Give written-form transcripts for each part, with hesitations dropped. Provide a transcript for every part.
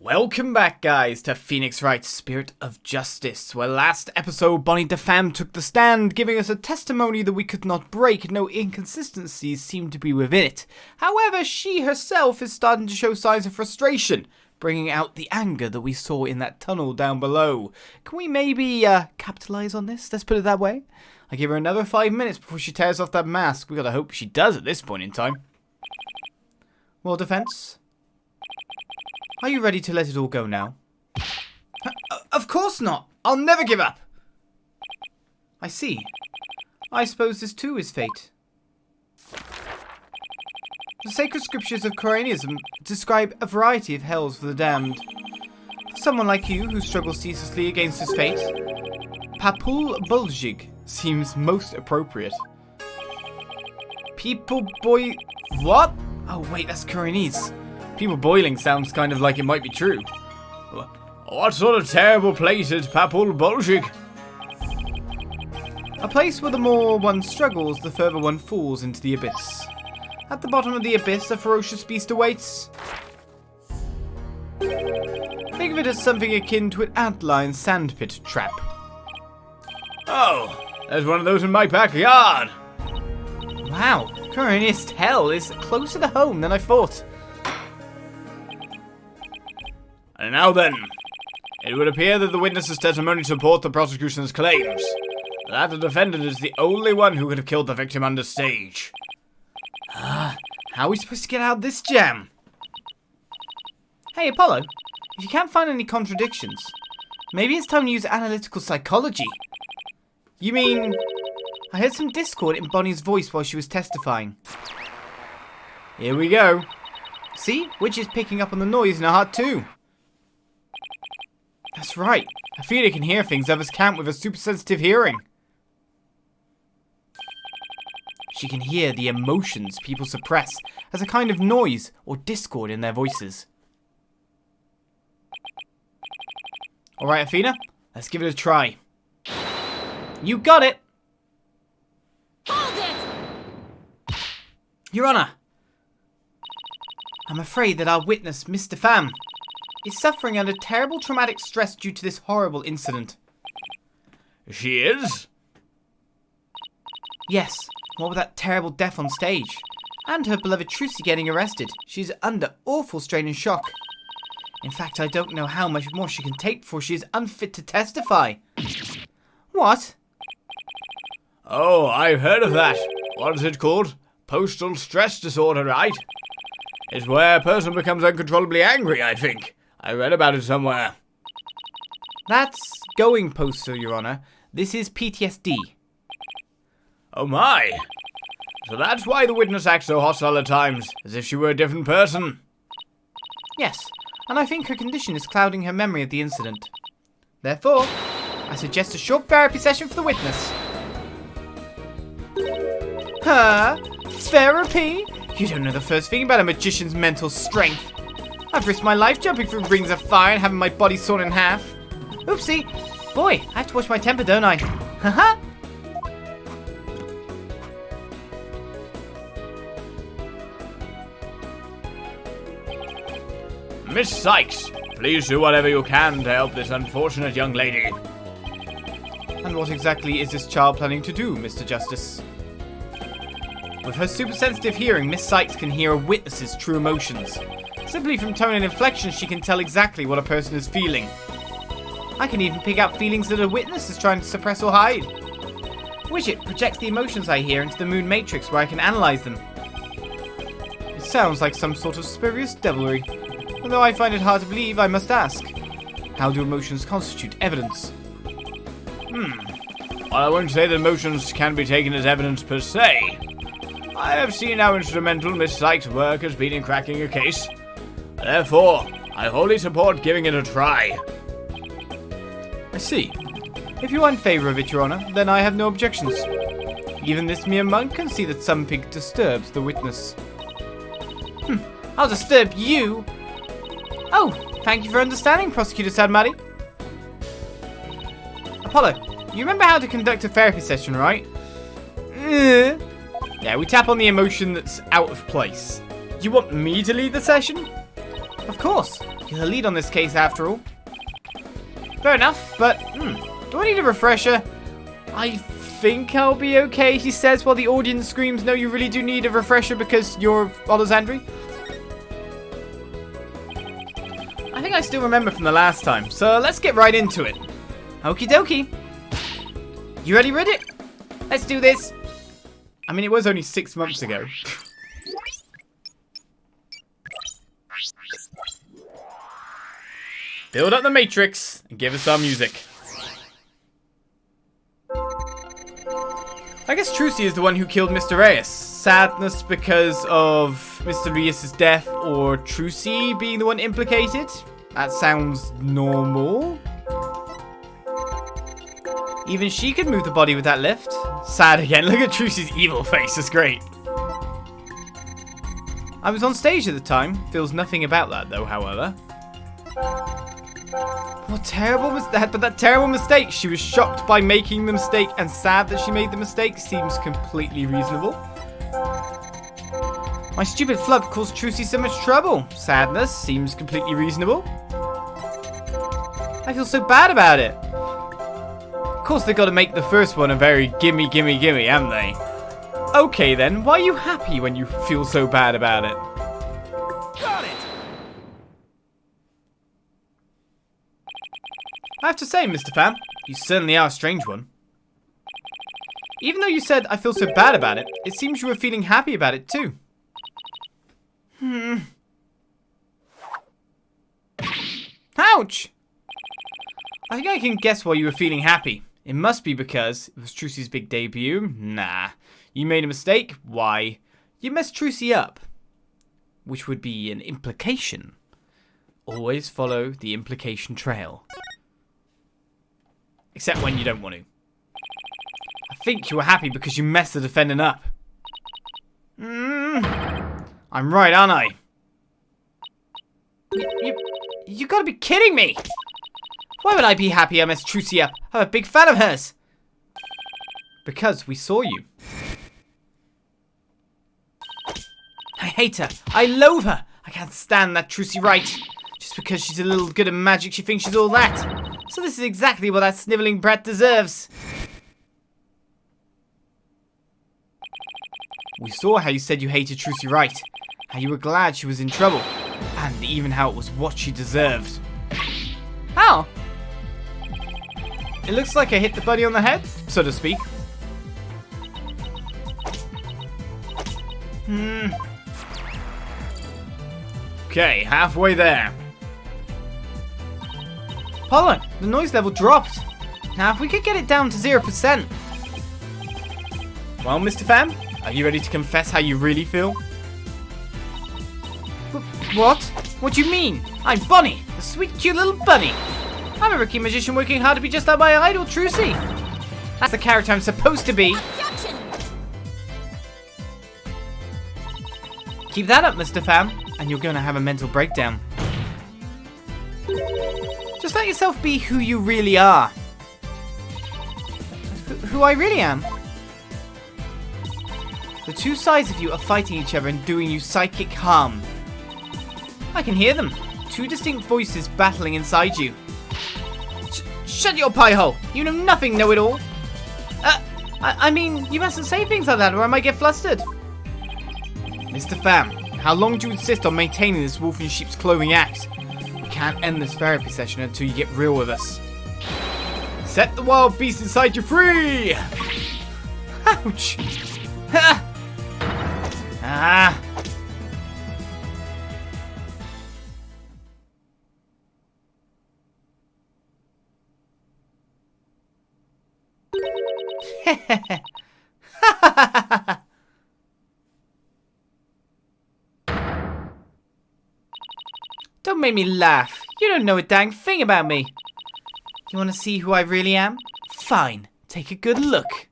Welcome back, guys, to Phoenix Wright's Spirit of Justice, where last episode Bonny the Femme took the stand, giving us a testimony that we could not break. No inconsistencies seemed to be within it. However, she herself is starting to show signs of frustration, bringing out the anger that we saw in that tunnel down below. Can we maybe capitalize on this? Let's put it that way. I give her another 5 minutes before she tears off that mask. We gotta hope she does at this point in time. Well, defense? Are you ready to let it all go now? Of course not! I'll never give up! I see. I suppose this too is fate. The sacred scriptures of Khura'in describe a variety of hells for the damned. For someone like you, who struggles ceaselessly against his fate, Papul Buljig seems most appropriate. People boy... What? Oh wait, that's Khura'inese. People boiling sounds kind of like it might be true. What sort of terrible place is Papul Buljig? A place where the more one struggles, the further one falls into the abyss. At the bottom of the abyss, a ferocious beast awaits. Think of it as something akin to an antlion sandpit trap. Oh, there's one of those in my backyard. Wow, Khura'inist hell is closer to home than I thought. And now then, it would appear that the witness's testimony supports the prosecution's claims, that the defendant is the only one who could have killed the victim understage. How are we supposed to get out of this jam? Hey, Apollo, if you can't find any contradictions, maybe it's time to use analytical psychology. You mean, I heard some discord in Bonny's voice while she was testifying. Here we go. See, Witch is picking up on the noise in her heart too. That's right. Athena can hear things others can't with a super sensitive hearing. She can hear the emotions people suppress as a kind of noise or discord in their voices. Alright, Athena, let's give it a try. You got it! Hold it! Your Honor, I'm afraid that our witness, Mr. Pham, is suffering under terrible traumatic stress due to this horrible incident. She is? Yes, what with that terrible death on stage, and her beloved Trucy getting arrested, she's under awful strain and shock. In fact, I don't know how much more she can take before she is unfit to testify. What? Oh, I've heard of that. What is it called? Postal stress disorder, right? It's where a person becomes uncontrollably angry, I think. I read about it somewhere. That's going postal, Your Honor. This is PTSD. Oh my! So that's why the witness acts so hostile at times, as if she were a different person. Yes, and I think her condition is clouding her memory of the incident. Therefore, I suggest a short therapy session for the witness. Huh? Therapy? You don't know the first thing about a magician's mental strength. I've risked my life jumping through rings of fire and having my body sawn in half. Oopsie. Boy, I have to watch my temper, don't I? Haha. Miss Sykes, please do whatever you can to help this unfortunate young lady. And what exactly is this child planning to do, Mr. Justice? With her super sensitive hearing, Miss Sykes can hear a witness's true emotions. Simply from tone and inflection, she can tell exactly what a person is feeling. I can even pick out feelings that a witness is trying to suppress or hide. Widget projects the emotions I hear into the moon matrix where I can analyze them. It sounds like some sort of spurious devilry. Although I find it hard to believe, I must ask. How do emotions constitute evidence? Well, I won't say that emotions can be taken as evidence per se. I have seen how instrumental Miss Sykes' work has been in cracking a case. Therefore, I wholly support giving it a try. I see. If you are in favour of it, Your Honour, then I have no objections. Even this mere monk can see that something disturbs the witness. I'll disturb you? Oh, thank you for understanding, Prosecutor Sadmadi. Apollo, you remember how to conduct a therapy session, right? Yeah, we tap on the emotion that's out of place. You want me to lead the session? Of course. You're the lead on this case after all. Fair enough, but, do I need a refresher? I think I'll be okay, he says while the audience screams, no, you really do need a refresher because you're Olizandri. I think I still remember from the last time, so let's get right into it. Okie dokie. You ready, Reddit? Let's do this. I mean, it was only 6 months ago. Build up the Matrix and give us our music. I guess Trucy is the one who killed Mr. Reyes. Sadness because of Mr. Reyes' death or Trucy being the one implicated? That sounds normal. Even she could move the body with that lift. Sad again. Look at Trucy's evil face. It's great. I was on stage at the time. Feels nothing about that though, however. What terrible mistake. But that terrible mistake. She was shocked by making the mistake and sad that she made the mistake. Seems completely reasonable. My stupid flood caused Trucy so much trouble. Sadness seems completely reasonable. I feel so bad about it. Of course they gotta make the first one a very gimme, gimme, gimme, haven't they? Okay then, why are you happy when you feel so bad about it? Got it! I have to say, Mr. Pham, you certainly are a strange one. Even though you said I feel so bad about it, it seems you were feeling happy about it too. Ouch! I think I can guess why you were feeling happy. It must be because it was Trucy's big debut. Nah. You made a mistake. Why? You messed Trucy up. Which would be an implication. Always follow the implication trail. Except when you don't want to. I think you were happy because you messed the defendant up. I'm right, aren't I? You gotta be kidding me! Why would I be happy I messed Trucy up? I'm a big fan of hers. Because we saw you. I hate her. I loathe her. I can't stand that Trucy Wright. Just because she's a little good at magic, she thinks she's all that. So this is exactly what that snivelling brat deserves. We saw how you said you hated Trucy Wright. How you were glad she was in trouble. And even how it was what she deserved. How? It looks like I hit the buddy on the head, so to speak. Okay, halfway there. Apollo, the noise level dropped. Now, if we could get it down to 0%. Well, Mr. Pham, are you ready to confess how you really feel? What? What do you mean? I'm Bonny, a sweet, cute little bunny. I'm a rookie magician working hard to be just like my idol, Trucy. That's the character I'm supposed to be. Objection. Keep that up, Mr. Pham, and you're going to have a mental breakdown. Just let yourself be who you really are. Who I really am? The two sides of you are fighting each other and doing you psychic harm. I can hear them. Two distinct voices battling inside you. Shut your pie hole! You know nothing, know-it-all! I mean, you mustn't say things like that or I might get flustered. Mr. Pham, how long do you insist on maintaining this wolf in sheep's clothing act? We can't end this therapy session until you get real with us. Set the wild beast inside you free! Ouch! Ah! Don't make me laugh. You don't know a dang thing about me. You want to see who I really am? Fine. Take a good look.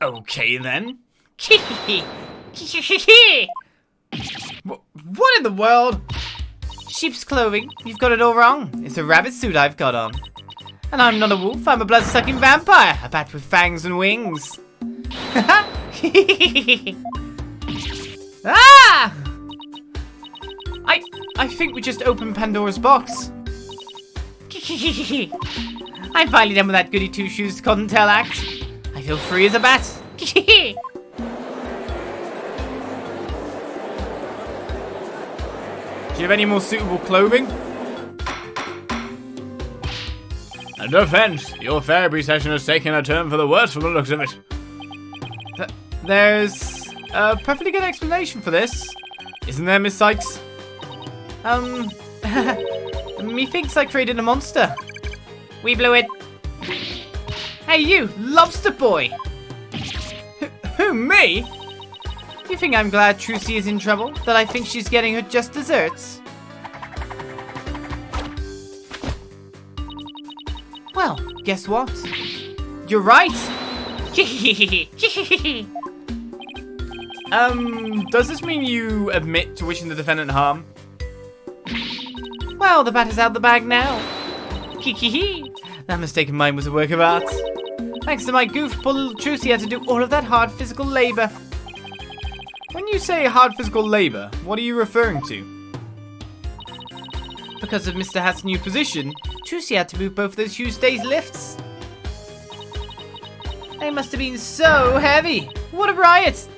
Okay then. What in the world? Sheep's clothing. You've got it all wrong. It's a rabbit suit I've got on. And I'm not a wolf. I'm a blood-sucking vampire. A bat with fangs and wings. Ah! I think we just opened Pandora's box. I'm finally done with that goody two-shoes cotton tail act. I feel free as a bat. Do you have any more suitable clothing? No offense, your therapy session has taken a turn for the worse from the looks of it. There's a perfectly good explanation for this. Isn't there, Miss Sykes? Methinks I created a monster. We blew it. Hey you, lobster boy! Who, me? You think I'm glad Trucy is in trouble? That I think she's getting her just desserts? Well, guess what? You're right! Does this mean you admit to wishing the defendant harm? Well, the bat is out of the bag now. That mistake of mine was a work of art. Thanks to my goof, poor little Trucy had to do all of that hard physical labor. When you say hard physical labor, what are you referring to? Because of Mr. Hat's new position, Trucy had to move both of those huge stage lifts. They must have been so heavy. What a riot!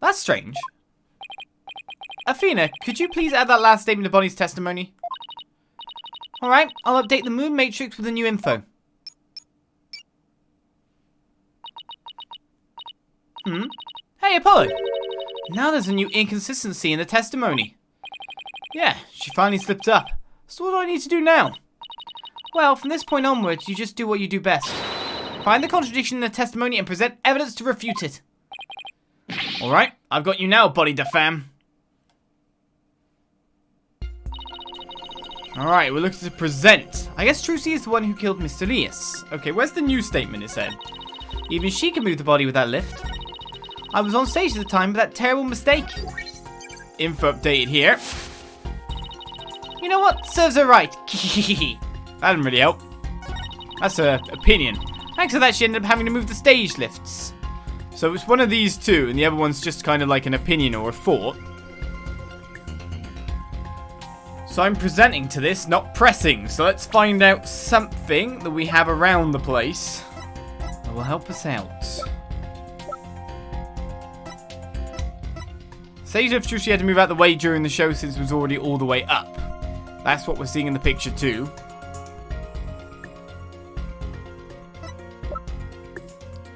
That's strange. Athena, could you please add that last statement to Bonny's testimony? Alright, I'll update the moon matrix with the new info. Hey, Apollo! Now there's a new inconsistency in the testimony. Yeah, she finally slipped up. So what do I need to do now? Well, from this point onwards, you just do what you do best. Find the contradiction in the testimony and present evidence to refute it. Alright, I've got you now, Bonny da fam. Alright, we're looking to present. I guess Trucy is the one who killed Mr. Elias. Okay, where's the new statement it said? Even she can move the body with that lift. I was on stage at the time with that terrible mistake. Info updated here. You know what? Serves her right. That didn't really help. That's her opinion. Thanks to that, she ended up having to move the stage lifts. So it's one of these two, and the other one's just kind of like an opinion or a thought. So I'm presenting to this, not pressing. So let's find out something that we have around the place that will help us out. Say if Trucy had to move out the way during the show since it was already all the way up. That's what we're seeing in the picture too.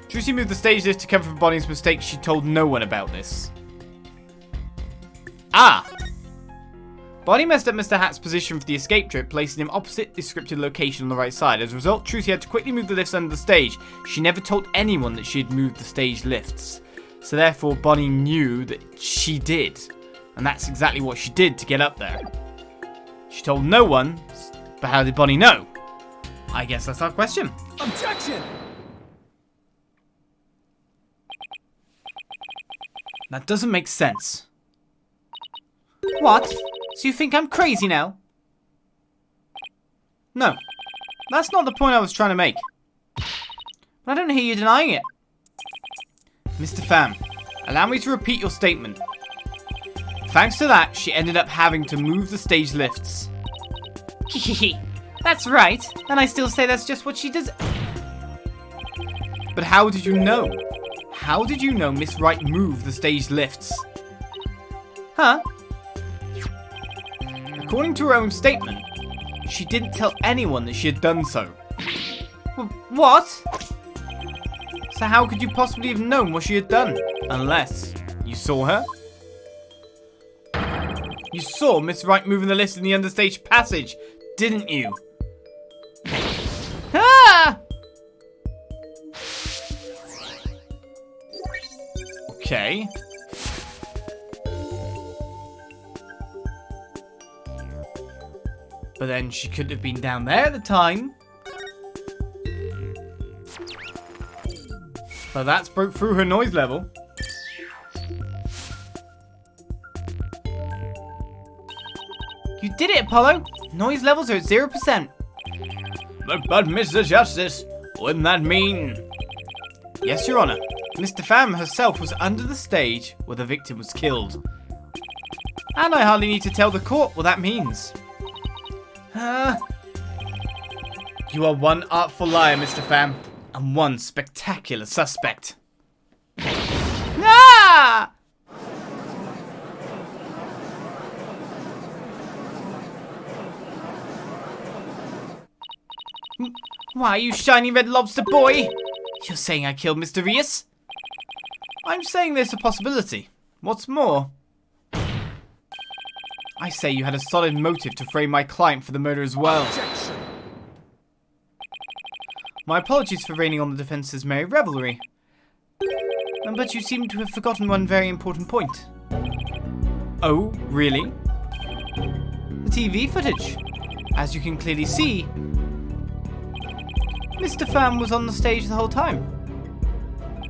Trucy moved the stage lift to cover for Bonny's mistake. She told no one about this. Ah! Bonny messed up Mr. Hat's position for the escape trip, placing him opposite the scripted location on the right side. As a result, Trucy had to quickly move the lifts under the stage. She never told anyone that she had moved the stage lifts. So therefore, Bonny knew that she did. And that's exactly what she did to get up there. She told no one, but how did Bonny know? I guess that's our question. Objection! That doesn't make sense. What? So you think I'm crazy now? No, that's not the point I was trying to make. But I don't hear you denying it. Mr. Pham, allow me to repeat your statement. Thanks to that, she ended up having to move the stage lifts. That's right. And I still say that's just what she does. But how did you know? How did you know Miss Wright moved the stage lifts? Huh? According to her own statement, she didn't tell anyone that she had done so. What? So how could you possibly have known what she had done? Unless you saw her? You saw Miss Wright moving the lifts in the understage passage, didn't you? Ah! Okay. But then she couldn't have been down there at the time. But that's broke through her noise level. You did it, Apollo. Noise levels are at 0%. But Mr. Justice, Wouldn't that mean... Yes, Your Honor. Mr. Pham herself was under the stage where the victim was killed. And I hardly need to tell the court what that means. You are one artful liar, Mr. Pham, and one spectacular suspect. Ah! Why, you shiny red lobster boy? You're saying I killed Mr. Rios? I'm saying there's a possibility. What's more, I say you had a solid motive to frame my client for the murder as well. Objection. My apologies for raining on the defense's merry revelry. But you seem to have forgotten one very important point. Oh, really? The TV footage. As you can clearly see, Mr. Pham was on the stage the whole time.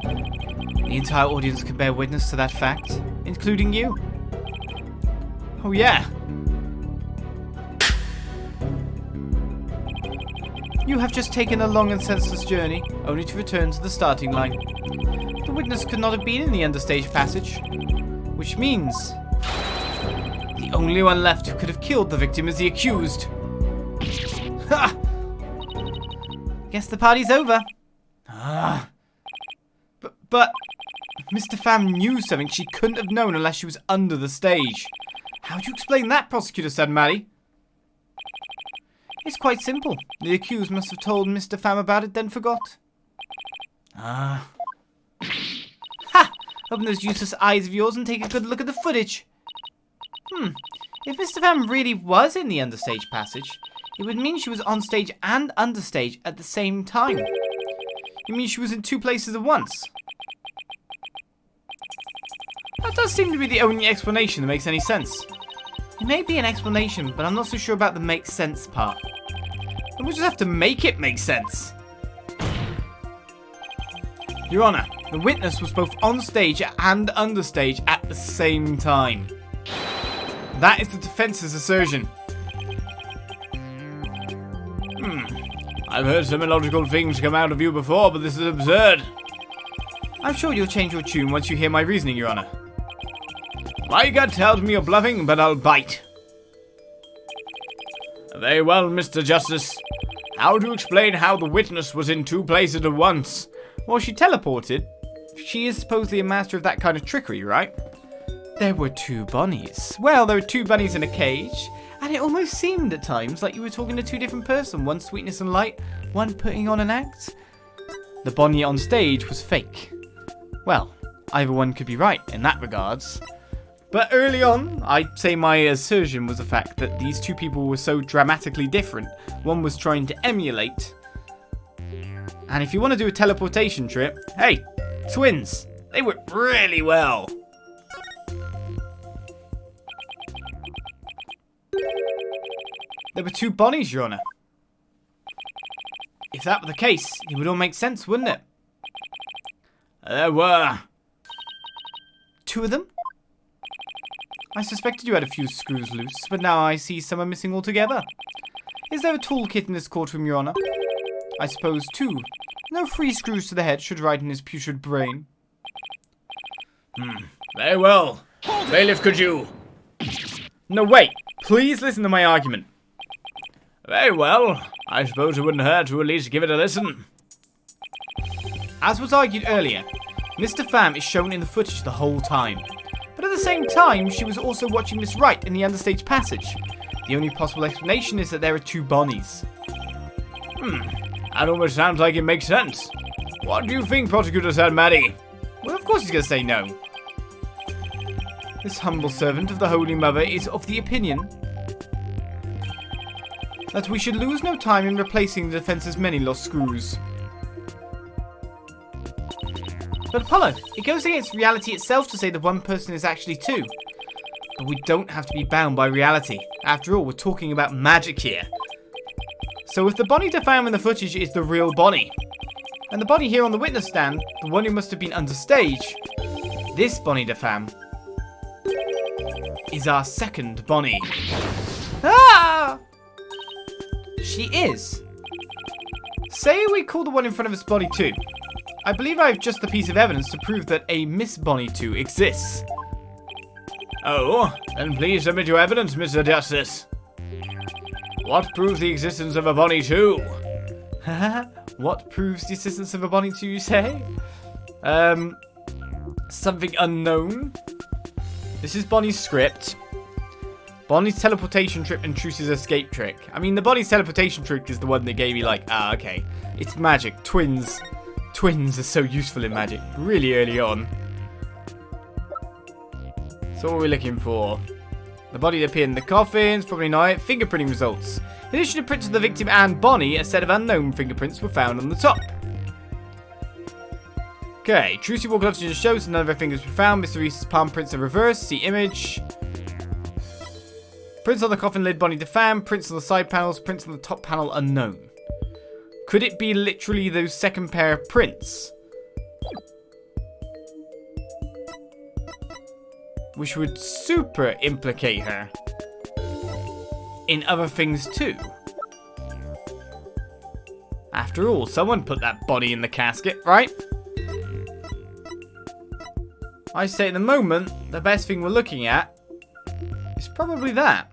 The entire audience can bear witness to that fact, including you. Oh yeah. You have just taken a long and senseless journey, only to return to the starting line. The witness could not have been in the understage passage, which means the only one left who could have killed the victim is the accused. Ha! Guess the party's over. But Mr. Pham knew something she couldn't have known unless she was under the stage. How do you explain that, Prosecutor Maddie? It's quite simple. The accused must have told Mr. Pham about it, then forgot. Ha! Open those useless eyes of yours and take a good look at the footage. If Mr. Pham really was in the understage passage, it would mean she was on stage and understage at the same time. It means she was in two places at once. That does seem to be the only explanation that makes any sense. It may be an explanation, but I'm not so sure about the make sense part. And we'll just have to make it make sense. Your Honor, the witness was both on stage and understage at the same time. That is the defense's assertion. I've heard some illogical things come out of you before, but this is absurd. I'm sure you'll change your tune once you hear my reasoning, Your Honor. My gut tells me you're bluffing, but I'll bite. Very well, Mr. Justice. How do you explain how the witness was in two places at once? Well, she teleported. She is supposedly a master of that kind of trickery, right? There were two bunnies. Well, there were two bunnies in a cage, and it almost seemed at times like you were talking to two different persons. One sweetness and light, one putting on an act. The Bonny on stage was fake. Well, either one could be right in that regards. But early on, I'd say my assertion was the fact that these two people were so dramatically different. One was trying to emulate. And if you want to do a teleportation trip, hey, twins, they work really well. There were two Bonnies, Your Honor. If that were the case, it would all make sense, wouldn't it? There were. Two of them? I suspected you had a few screws loose, but now I see some are missing altogether. Is there a toolkit in this courtroom, Your Honor? I suppose two. No free screws to the head should ride in his putrid brain. Very well. Bailiff, could you? No, wait. Please listen to my argument. Very well. I suppose it wouldn't hurt to at least give it a listen. As was argued earlier, Mr. Pham is shown in the footage the whole time. But at the same time, she was also watching Miss Wright in the understage passage. The only possible explanation is that there are two Bonnies. That almost sounds like it makes sense. What do you think, Prosecutor Maddie? Well, of course he's going to say no. This humble servant of the Holy Mother is of the opinion that we should lose no time in replacing the defense's many lost screws. But Apollo, it goes against reality itself to say that one person is actually two. But we don't have to be bound by reality. After all, we're talking about magic here. So if the Bonny de Pham in the footage is the real Bonny, and the Bonny here on the witness stand, the one who must have been understage, this Bonny de Pham is our second Bonny. Ah! She is. Say we call the one in front of us Bonny 2. I believe I have just a piece of evidence to prove that a Miss Bonny 2 exists. Oh, then please submit your evidence, Mr. Justice. What proves the existence of a Bonny 2? What proves the existence of a Bonny 2, you say? Something unknown. This is Bonny's script. Bonny's teleportation trick and Trucy's escape trick. I mean, the Bonny's teleportation trick is the one that gave me like, okay. It's magic. Twins. Twins are so useful in magic. Really early on. So what are we looking for? The body that appeared in the coffins, probably not it. Fingerprinting results. In addition to prints of the victim and Bonny, a set of unknown fingerprints were found on the top. Okay, Trucy walked up to the show, so none of her fingers were found. Mr. Reese's palm prints are reversed. See image. Prints on the coffin lid, Bonny defam. Prints on the side panels, prints on the top panel unknown. Could it be literally those second pair of prints? Which would super implicate her in other things too. After all, someone put that body in the casket, right? I say at the moment, the best thing we're looking at is probably that.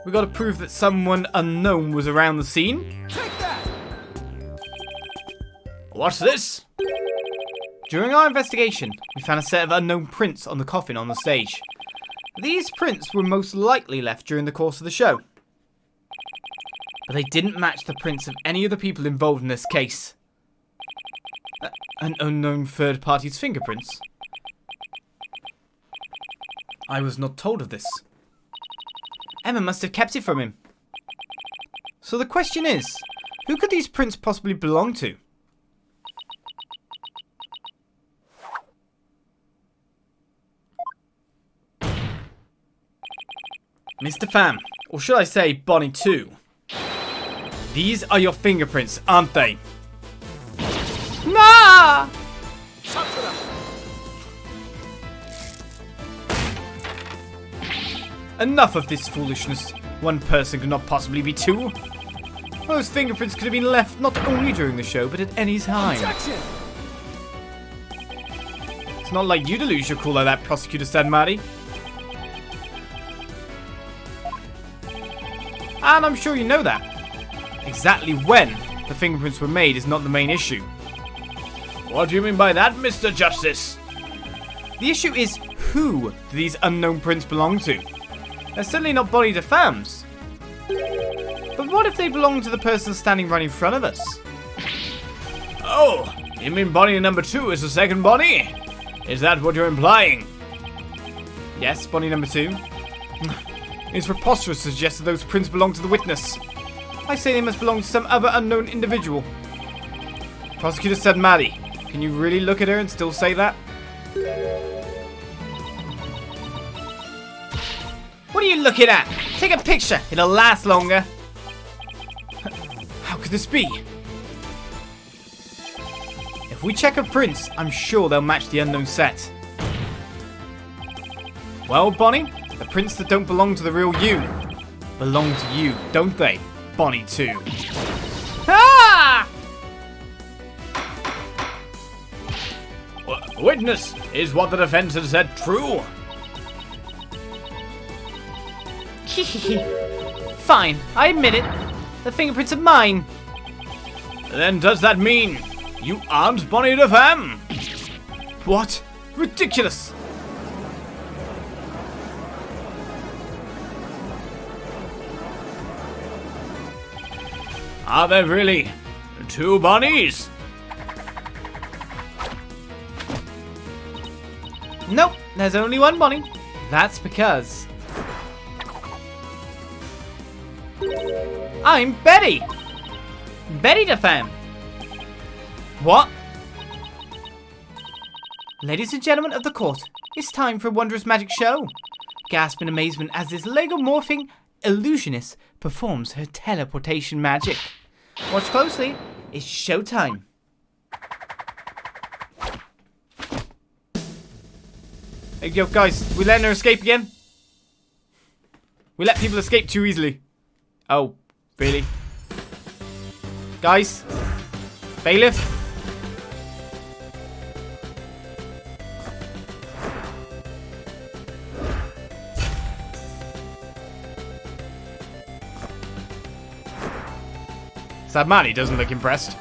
We got to prove that someone unknown was around the scene. Take that! What's this? During our investigation, we found a set of unknown prints on the coffin on the stage. These prints were most likely left during the course of the show. But they didn't match the prints of any of the people involved in this case. An unknown third party's fingerprints? I was not told of this. Emma must have kept it from him. So the question is, who could these prints possibly belong to? Mr. Pham, or should I say Bonny 2? These are your fingerprints, aren't they? Nah! Enough of this foolishness. One person could not possibly be two. Those fingerprints could have been left not only during the show, but at any time. Objection! It's not like you to lose your cool like that, Prosecutor Sanmari. And I'm sure you know that. Exactly when the fingerprints were made is not the main issue. What do you mean by that, Mr. Justice? The issue is, who do these unknown prints belong to? They're certainly not Bonny defams. But what if they belong to the person standing right in front of us? Oh, you mean Bonny number 2 is the second Bonny? Is that what you're implying? Yes, Bonny number 2. It's preposterous to suggest that those prints belong to the witness. I say they must belong to some other unknown individual. Prosecutor Sanmari, can you really look at her and still say that? What are you looking at? Take a picture, it'll last longer. How could this be? If we check her prints, I'm sure they'll match the unknown set. Well, Bonny, the prints that don't belong to the real you belong to you, don't they, Bonny 2? Ah! Witness, is what the defense has said true? Fine, I admit it. The fingerprints are mine. Then does that mean you aren't Bonny defam? What? Ridiculous! Are there really 2 Bonnies? Nope, there's only one Bonny. That's because I'm Betty! Betty defam! What? Ladies and gentlemen of the court, it's time for a wondrous magic show. Gasp in amazement as this Lego-morphing illusionist performs her teleportation magic. Watch closely, it's showtime. Hey, yo, guys, we letting her escape again? We let people escape too easily. Oh, Really? Guys? Bailiff? Sad man, he doesn't look impressed.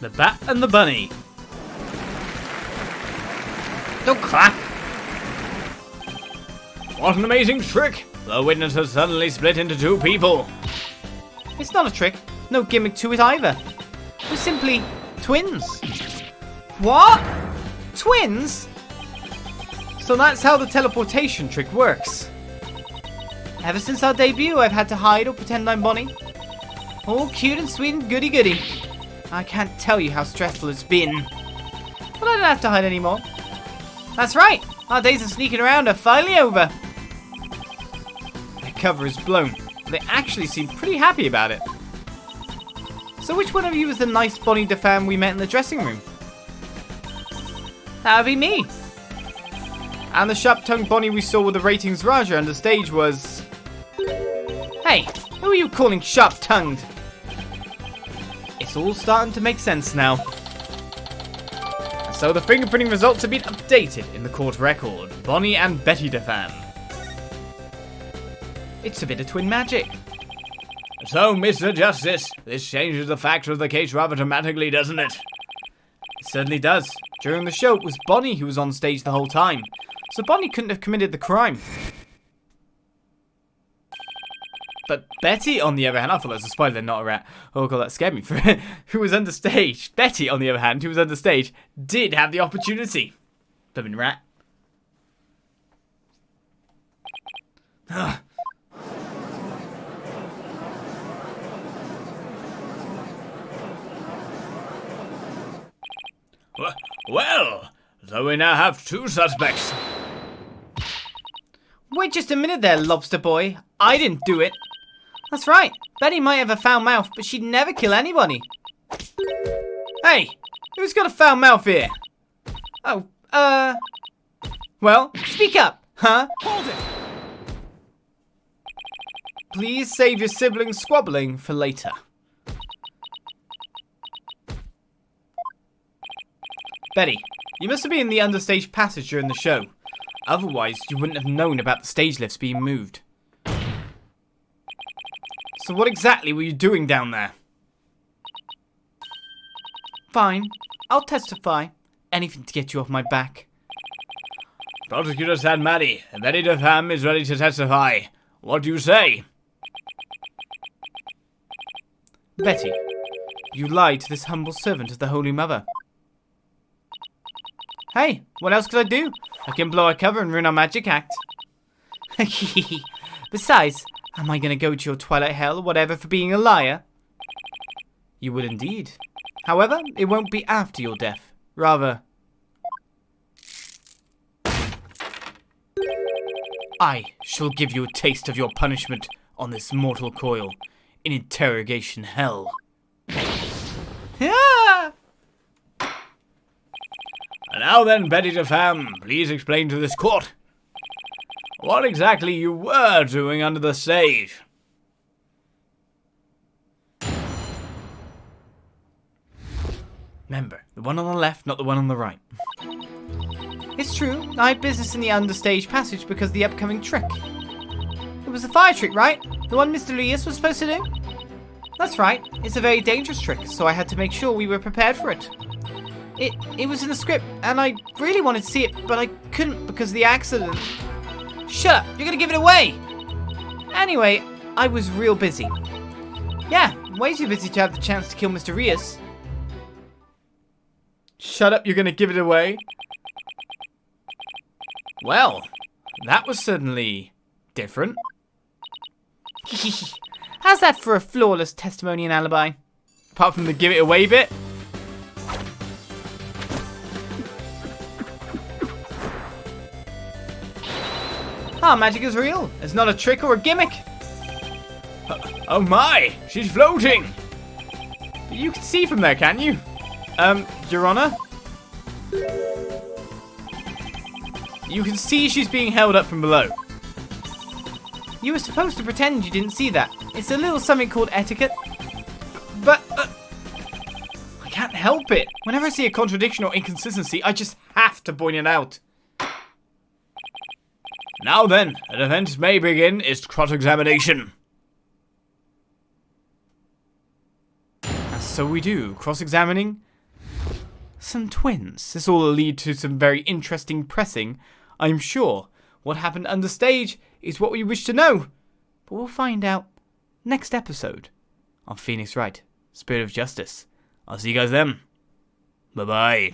The Bat and the Bunny. Don't clap. What an amazing trick! The witness has suddenly split into two people. It's not a trick. No gimmick to it either. We're simply twins. What? Twins? So that's how the teleportation trick works. Ever since our debut, I've had to hide or pretend I'm Bonny. All cute and sweet and goody-goody. I can't tell you how stressful it's been. But I don't have to hide anymore. That's right. Our days of sneaking around are finally over. Their cover is blown. They actually seem pretty happy about it. So which one of you is the nice Bonny de femme we met in the dressing room? That would be me. And the sharp-tongued Bonny we saw with the ratings Raja on the stage was... Hey, who are you calling sharp-tongued? It's all starting to make sense now. So the fingerprinting results have been updated in the court record. Bonny and Betty de femme. It's a bit of twin magic. So, Mr. Justice, this changes the facts of the case rather dramatically, doesn't it? It certainly does. During the show, it was Bonny who was on stage the whole time. So Bonny couldn't have committed the crime. But Betty, on the other hand, I thought that was a spider, not a rat. Oh god, that scared me. Who was understage. Betty, on the other hand, who was understage, did have the opportunity. Flippin' rat. Well, so we now have two suspects. Wait just a minute there, lobster boy. I didn't do it. That's right. Betty might have a foul mouth, but she'd never kill anybody. Hey, who's got a foul mouth here? Oh, Well, speak up, huh? hold it. Please save your sibling squabbling for later. Betty, you must have been in the understage passage during the show. Otherwise, you wouldn't have known about the stage lifts being moved. So what exactly were you doing down there? Fine. I'll testify. Anything to get you off my back. Prosecutor San Maddie, Betty de femme is ready to testify. What do you say? Betty, you lied to this humble servant of the Holy Mother. Hey, what else could I do? I can blow our cover and ruin our magic act. Besides, am I going to go to your twilight hell or whatever for being a liar? You would indeed. However, it won't be after your death. Rather, I shall give you a taste of your punishment on this mortal coil in interrogation hell. Ah! And now then, Betty de femme, please explain to this court what exactly you were doing under the stage. Remember, the one on the left, not the one on the right. It's true, I had business in the understage passage because of the upcoming trick. It was a fire trick, right? The one Mr. Lewis was supposed to do? That's right, it's a very dangerous trick, so I had to make sure we were prepared for it. It was in the script, and I really wanted to see it, but I couldn't because of the accident. Shut up, you're gonna give it away! Anyway, I was real busy. Yeah, way too busy to have the chance to kill Mr. Rias. Shut up, you're gonna give it away? Well, that was certainly different. How's that for a flawless testimony and alibi? Apart from the give it away bit. Our magic is real. It's not a trick or a gimmick. Oh my, she's floating. You can see from there, can't you? Your Honor? You can see she's being held up from below. You were supposed to pretend you didn't see that. It's a little something called etiquette. But, I can't help it. Whenever I see a contradiction or inconsistency, I just have to point it out. Now then, the defense may begin its cross-examination. And so we do, cross-examining some twins. This will lead to some very interesting pressing, I'm sure. What happened understage is what we wish to know. But we'll find out next episode on Phoenix Wright, Spirit of Justice. I'll see you guys then. Bye-bye.